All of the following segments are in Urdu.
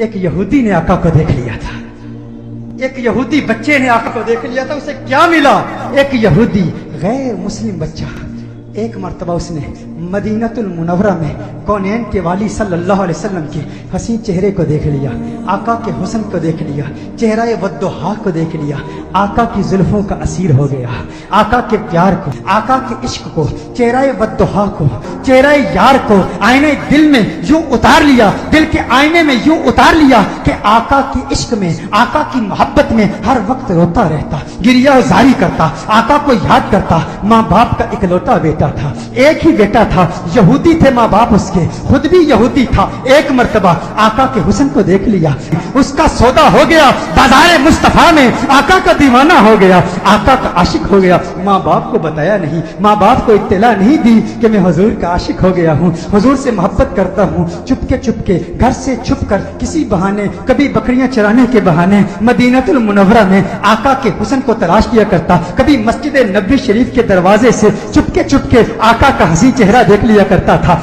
ایک یہودی نے آقا کو دیکھ لیا تھا، ایک یہودی بچے نے آقا کو دیکھ لیا تھا. اسے کیا ملا؟ ایک یہودی غیر مسلم بچہ ایک مرتبہ اس نے مدینہ المنورہ میں کونین کے والی صلی اللہ علیہ وسلم کے حسین چہرے کو دیکھ لیا، آقا کے حسن کو دیکھ لیا، چہرہ والضحیٰ کو دیکھ لیا، آقا کی زلفوں کا اسیر ہو گیا، آقا کے پیار کو، آقا کے عشق کو، چہرہ والضحیٰ کو، چہرہ یار کو آئینے دل میں یوں اتار لیا، دل کے آئینے میں یوں اتار لیا کہ آقا کے عشق میں، آقا کی محبت میں ہر وقت روتا رہتا، گریہ زاری کرتا، آقا کو یاد کرتا. ماں باپ کا اکلوتا بیٹا تھا، ایک ہی بیٹا تھا، یہودی تھے ماں باپ اس کے، خود بھی یہودی تھا. ایک مرتبہ آقا کے حسن کو دیکھ لیا، اس کا سودا ہو گیا، بازار مصطفیٰ میں آقا کا دیوانہ ہو گیا، آقا کا عاشق ہو گیا. ماں باپ کو بتایا نہیں، ماں باپ کو اطلاع نہیں دی کہ میں حضور کا عاشق ہو گیا ہوں، حضور سے محبت کرتا ہوں. چپ کے گھر سے چھپ کر کسی بہانے، کبھی بکریاں چرانے کے بہانے مدینہ المنورہ میں آقا کے حسن کو تلاش کیا کرتا، کبھی مسجد نبوی شریف کے دروازے سے چپ کے آقا کا حسین چہرہ دیکھ لیا کرتا تھا،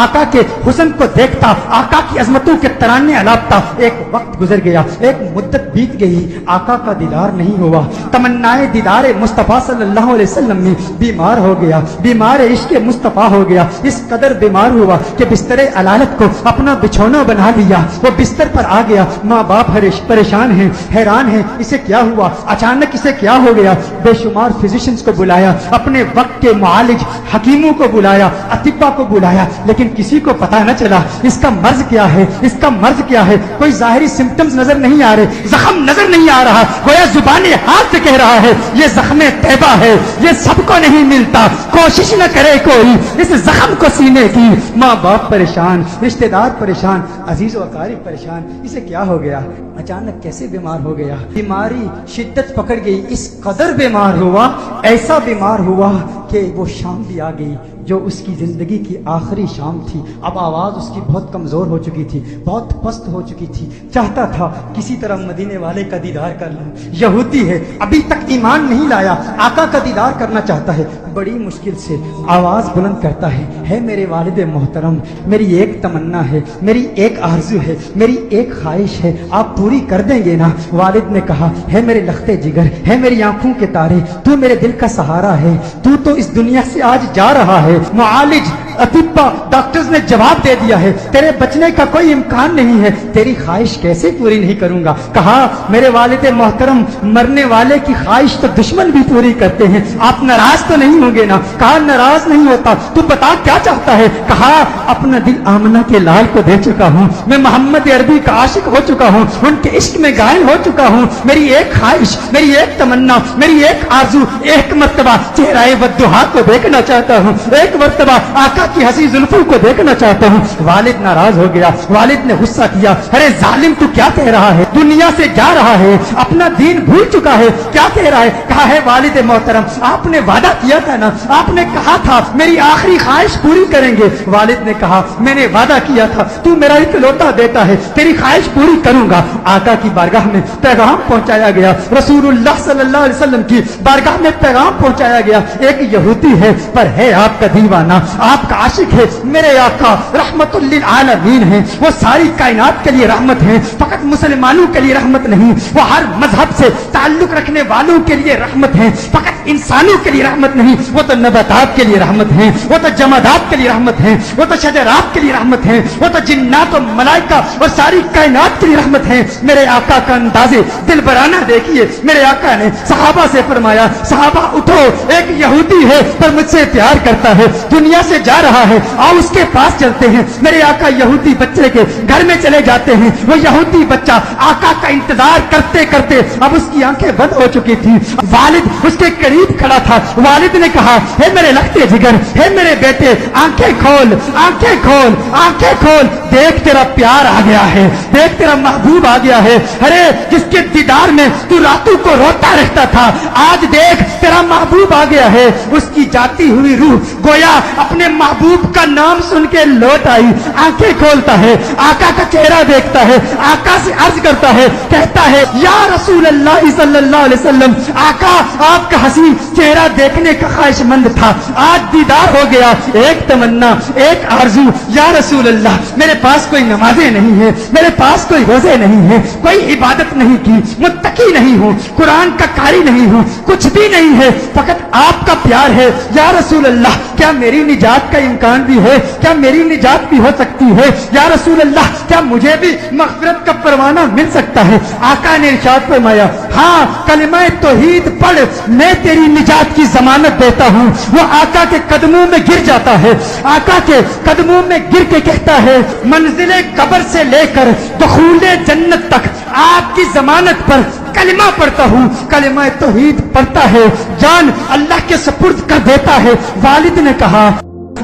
آقا کے حسن کو دیکھتا، آقا کی عظمتوں کے ترانے الاپتا. ایک وقت گزر گیا، ایک مدت بیت گئی، آقا کا دیدار نہیں ہوا. تمنائے دیدار مصطفیٰ صلی اللہ علیہ وسلم میں بیمار ہو گیا، بیمار عشق مصطفیٰ ہو گیا. اس قدر بیمار ہوا کہ بستر علالت کو اپنا بچھونا بنا لیا. وہ بستر پر آ گیا، ماں باپ پریشان ہیں، حیران ہیں، اسے کیا ہوا، اچانک اسے کیا ہو گیا. بے شمار فزیشنز کو بلایا، اپنے وقت کے معالج حکیموں کو بلایا، اطباء کو بلایا، لیکن کسی کو پتہ نہ چلا اس کا مرض کیا ہے، اس کا مرض کیا ہے. کوئی ظاہری سمپٹمز نظر نہیں آ رہے، زخم نظر نہیں آ رہا، گویا زبان ہاتھ سے کہہ رہا ہے یہ زخم طیبہ ہے، یہ سب کو نہیں ملتا، کوشش نہ کرے کوئی اس زخم کو سینے کی. ماں باپ پریشان، رشتہ دار پریشان، عزیز و اقارب پریشان. اسے کیا ہو گیا، اچانک کیسے بیمار ہو گیا. بیماری شدت پکڑ گئی، اس قدر بیمار ہوا، ایسا بیمار ہوا کہ وہ شام بھی آ گئی جو اس کی زندگی کی آخری شام تھی. اب آواز اس کی بہت کمزور ہو چکی تھی، بہت پست ہو چکی تھی. چاہتا تھا کسی طرح مدینے والے کا دیدار کر لوں. یہودی ہے، ابھی تک ایمان نہیں لایا، آقا کا دیدار کرنا چاہتا ہے. بڑی مشکل سے آواز بلند کرتا ہے میرے والد محترم، میری ایک تمنا ہے، میری ایک آرزو ہے، میری ایک خواہش ہے، آپ پوری کر دیں گے نا؟ والد نے کہا ہے میرے لختے جگر، ہے میری آنکھوں کے تارے، تو میرے دل کا سہارا ہے، تو اس دنیا سے آج جا رہا ہے. معالج اطباء ڈاکٹرز نے جواب دے دیا ہے تیرے بچنے کا کوئی امکان نہیں ہے، تیری خواہش کیسے پوری نہیں کروں گا؟ کہا میرے والد محترم، مرنے والے کی خواہش تو دشمن بھی پوری کرتے ہیں، آپ ناراض تو نہیں ہوں گے نا؟ کہا ناراض نہیں ہوتا، تو بتا کیا چاہتا ہے؟ کہا اپنا دل آمنہ کے لال کو دے چکا ہوں، میں محمد عربی کا عاشق ہو چکا ہوں، ان کے عشق میں گائل ہو چکا ہوں. میری ایک خواہش، میری ایک تمنا، میری ایک آرزو، ایک مرتبہ چہرہ والضحیٰ کو دیکھنا چاہتا ہوں، ایک مرتبہ آقا کی حسین زلفوں کو دیکھنا چاہتا ہوں. والد ناراض ہو گیا، والد نے غصہ کیا، ارے ظالم تو کیا کہہ رہا ہے، دنیا سے جا رہا ہے، اپنا دین بھول چکا ہے، کیا کہہ رہا ہے؟ کہا ہے والد محترم، آپ نے وعدہ کیا تھا نا، آپ نے کہا تھا میری آخری خواہش پوری کریں گے. والد نے کہا میں نے وعدہ کیا تھا، تو میرا اکلوتا بیٹا ہے، تیری خواہش پوری کروں گا. آقا کی بارگاہ میں پیغام پہنچایا گیا، رسول اللہ صلی اللہ علیہ وسلم کی بارگاہ میں پیغام پہنچایا گیا. ایک یہودی ہے پر ہے آپ کا دیوانہ، آپ کا عاشق ہے. میرے آقا رحمت للعالمین ہیں، وہ ساری کائنات کے لیے رحمت ہیں، فقط مسلمانوں کے لیے رحمت نہیں، وہ ہر مذہب سے تعلق رکھنے والوں کے لیے رحمت ہیں، فقط انسانوں کے لیے رحمت نہیں، وہ تو نباتات کے لیے رحمت ہیں، وہ تو جمادات کے لیے رحمت ہیں، وہ تو شجرات کے لیے رحمت ہیں، وہ تو جنات و ملائکہ اور ساری کائنات کے لیے رحمت ہیں. میرے آقا کا انداز دل برانہ دیکھیے. میرے آقا نے صحابہ سے فرمایا صحابہ اٹھو، ایک یہودی ہے پر مجھ سے پیار کرتا ہے، دنیا سے جا رہا ہے، آؤ اس کے پاس چلتے ہیں. میرے آقا یہودی بچے کے گھر میں چلے جاتے ہیں. وہ یہودی بچہ آقا کا انتظار کرتے کرتے اب اس کی آنکھیں بند ہو چکی تھی. والد اس کے قریب کھڑا تھا. والد نے کہا ہے میرے لختے جگر، ہے میرے بیٹے، آنکھیں کھول، آنکھیں کھول، آنکھیں کھول، دیکھ تیرا پیار آ گیا ہے، دیکھ تیرا محبوب آ گیا ہے. ارے جس کے دیدار میں تو راتوں کو روتا رہتا تھا، آج دیکھ تیرا محبوب آ گیا ہے. اس کی جاتی ہوئی روح گویا اپنے محبوب کا نام سن کے لوٹ آئی. آنکھیں کھولتا ہے، آقا کا چہرہ دیکھتا ہے، آقا سے عرض کرتا ہے، کہتا ہے یا رسول اللہ صلی اللہ علیہ وسلم، آقا آپ کا حسین چہرہ دیکھنے کا خواہش مند تھا، آج دیدار ہو گیا. ایک تمنا، ایک آرزو، یا رسول اللہ میرے پاس کوئی نمازیں نہیں ہیں، میرے پاس کوئی روزے نہیں ہیں، کوئی عبادت نہیں کی، متقی نہیں ہوں، قرآن کا قاری نہیں ہوں، کچھ بھی نہیں ہے، فقط آپ کا پیار ہے. یا رسول اللہ کیا میری نجات کا امکان بھی ہے؟ کیا میری نجات بھی ہو سکتی ہے؟ یا رسول اللہ کیا مجھے بھی مغفرت کا پروانہ مل سکتا ہے؟ آقا نے ارشاد فرمایا ہاں کلمہ توحید پڑھ، میں تیری نجات کی ضمانت دیتا ہوں. وہ آقا کے قدموں میں گر جاتا ہے، آقا کے قدموں میں گر کے کہتا ہے منزل قبر سے لے کر دخول جنت تک آپ کی ضمانت پر کلمہ پڑھتا ہوں. کلمہ توحید پڑھتا ہے، جان اللہ کے سپرد کر دیتا ہے. والد نے کہا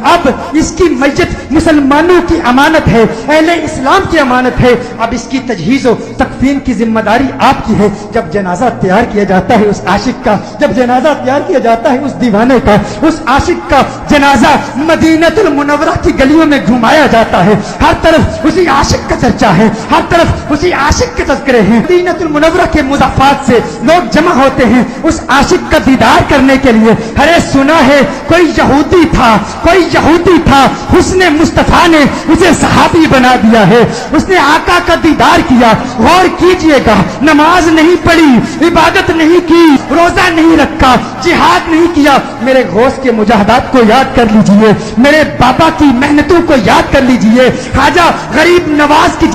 اب اس کی میت مسلمانوں کی امانت ہے، اہل اسلام کی امانت ہے، اب اس کی تجہیز و تکفین کی ذمہ داری آپ کی ہے. جب جنازہ تیار کیا جاتا ہے اس عاشق کا، جب جنازہ تیار کیا جاتا ہے اس دیوانے کا، اس عاشق کا جنازہ مدینہ المنورہ کی گلیوں میں گھمایا جاتا ہے. ہر طرف اسی عاشق کا چرچا ہے، ہر طرف اسی عاشق کے تذکرے ہیں. مدینہ المنورہ کے مضافات سے لوگ جمع ہوتے ہیں اس عاشق کا دیدار کرنے کے لیے. ارے سنا ہے کوئی یہودی تھا، کوئی یہودی تھا، حسن مصطفیٰ نے اسے صحابی بنا دیا ہے. اس نے آقا کا دیدار کیا. غور کیجئے گا، نماز نہیں پڑھی، عبادت نہیں کی، روزہ نہیں رکھا، جہاد نہیں کیا. میرے غوث کے مجاہدات کو یاد کر لیجئے، میرے بابا کی محنتوں کو یاد کر لیجئے، خواجہ غریب نواز کی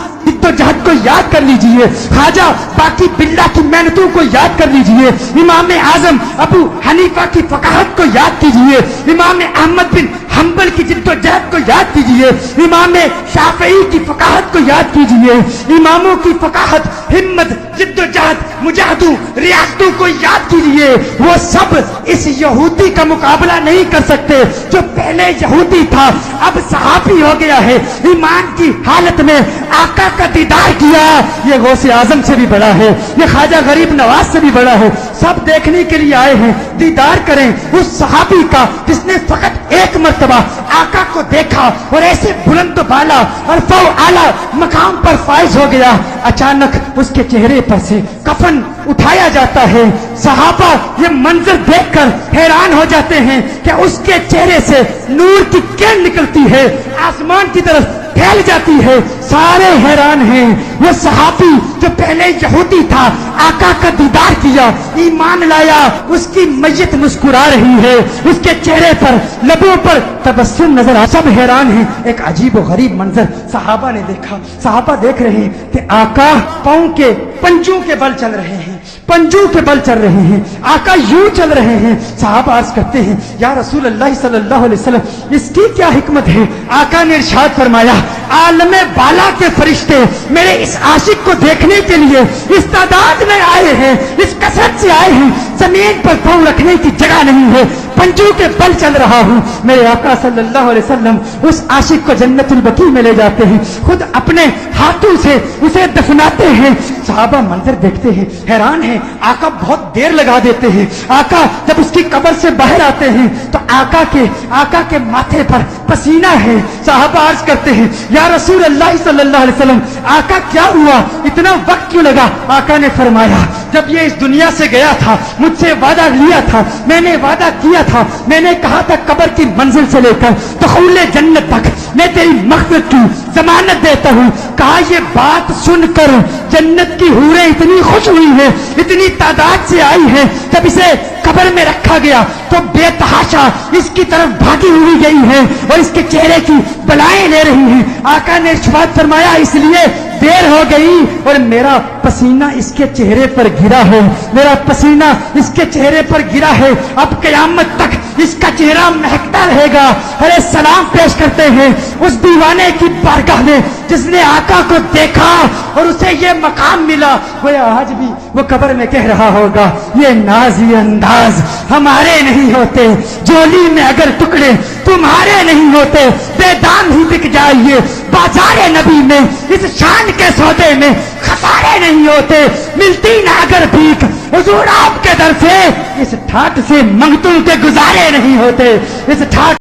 جہد کو یاد کر لیجئے، خواجہ باقی باللہ کی محنتوں کو یاد کر لیجئے، امام اعظم ابو حنیفہ کی فقاہت کو یاد کیجئے، امام احمد بن حنبل کی جد و جہد کو یاد کیجئے، امام شافعی کی فقاہت کو یاد کیجئے. اماموں کی فقاہت، ہمت، جد و جہد، مجاہدوں، ریاستوں کو یاد کیجئے. وہ سب اس یہودی کا مقابلہ نہیں کر سکتے جو پہلے یہودی تھا اب صحابی ہو گیا ہے. ایمان کی حالت میں آقا کا دیدار کیا. یہ غوث اعظم سے بھی بڑا ہے، یہ خواجہ غریب نواز سے بھی بڑا ہے. سب دیکھنے کے لیے آئے ہیں، دیدار کریں اس صحابی کا جس نے فقط ایک مرتبہ آقا کو دیکھا اور ایسے بلند بالا اور فو اعلیٰ مقام پر فائز ہو گیا. اچانک اس کے چہرے پر سے کفن اٹھایا جاتا ہے. صحابہ یہ منظر دیکھ کر حیران ہو جاتے ہیں کہ اس کے چہرے سے نور کی کرن نکلتی ہے، آسمان کی طرف پھیل جاتی ہے. سارے حیران ہیں. وہ صحابی جو پہلے یہودی تھا آقا کا دیدار کیا، ایمان لایا، اس کی میت مسکرا رہی ہے، اس کے چہرے پر لبوں پر تبسم نظر آ. سب حیران ہیں. ایک عجیب و غریب منظر صحابہ نے دیکھا. صحابہ دیکھ رہے ہیں کہ آقا پاؤں کے پنجوں کے بل چل رہے ہیں، پنجوں کے بل چل رہے ہیں، آقا یوں چل رہے ہیں. صحابہ عرض کرتے ہیں یا رسول اللہ صلی اللہ علیہ وسلم اس کی کیا حکمت ہے؟ آقا نے ارشاد فرمایا عالم بالا کے فرشتے میرے اس عاشق کو دیکھنے کے لیے اس تعداد میں آئے ہیں، اس کثرت سے آئے ہیں. زمین پر پاؤں رکھنے کی جگہ نہیں ہے، پنجوں کے بل چل رہا ہوں. میرے آقا صلی اللہ علیہ وسلم اس عاشق کو جنت البقیع میں لے جاتے ہیں، خود اپنے ہاتھوں سے اسے دفناتے ہیں. صحابہ منظر دیکھتے ہیں، حیران ہیں. آقا بہت دیر لگا دیتے ہیں. آقا جب اس کی قبر سے باہر آتے ہیں تو آقا کے ماتھے پر پسینہ ہے. صحابہ عرض کرتے ہیں یا رسول اللہ صلی اللہ علیہ وسلم آقا کیا ہوا، اتنا وقت کیوں لگا؟ آقا نے فرمایا جب یہ اس دنیا سے گیا تھا مجھ سے وعدہ لیا تھا، میں نے وعدہ کیا تھا، میں نے کہا تھا قبر کی منزل سے لے کر دخول جنت تک میں تیری مغفرت کی ضمانت دیتا ہوں. کہا یہ بات سن کر جنت کی حوریں اتنی خوش ہوئی ہیں، اتنی تعداد سے آئی ہیں. جب اسے قبر میں رکھا گیا تو بے تحاشا اس کی طرف بھاگی ہوئی گئی ہیں اور اس کے چہرے کی بلائیں لے رہی ہیں. آقا نے ارشاد فرمایا اس لیے دیر ہو گئی اور میرا پسینہ اس کے چہرے پر گرا ہے، میرا پسینہ اس کے چہرے پر گرا ہے. اب قیامت تک اس کا چہرہ مہکتا رہے گا. ارے سلام پیش کرتے ہیں اس دیوانے کی بارگاہ میں جس نے آقا کو دیکھا اور اسے یہ مقام ملا. وہ آج بھی وہ قبر میں کہہ رہا ہوگا یہ ناز یہ انداز ہمارے نہیں ہوتے، جولی میں اگر ٹکڑے تمہارے نہیں ہوتے، بے دام ہی بک جائیے بازار نبی میں، اس شان کے سودے میں خسارے نہیں ہوتے. ملتی نہ اگر بھیک حضور آپ کے در سے، اس ٹھاٹ سے منگتوں کے گزارے نہیں ہوتے. اس ٹھاٹ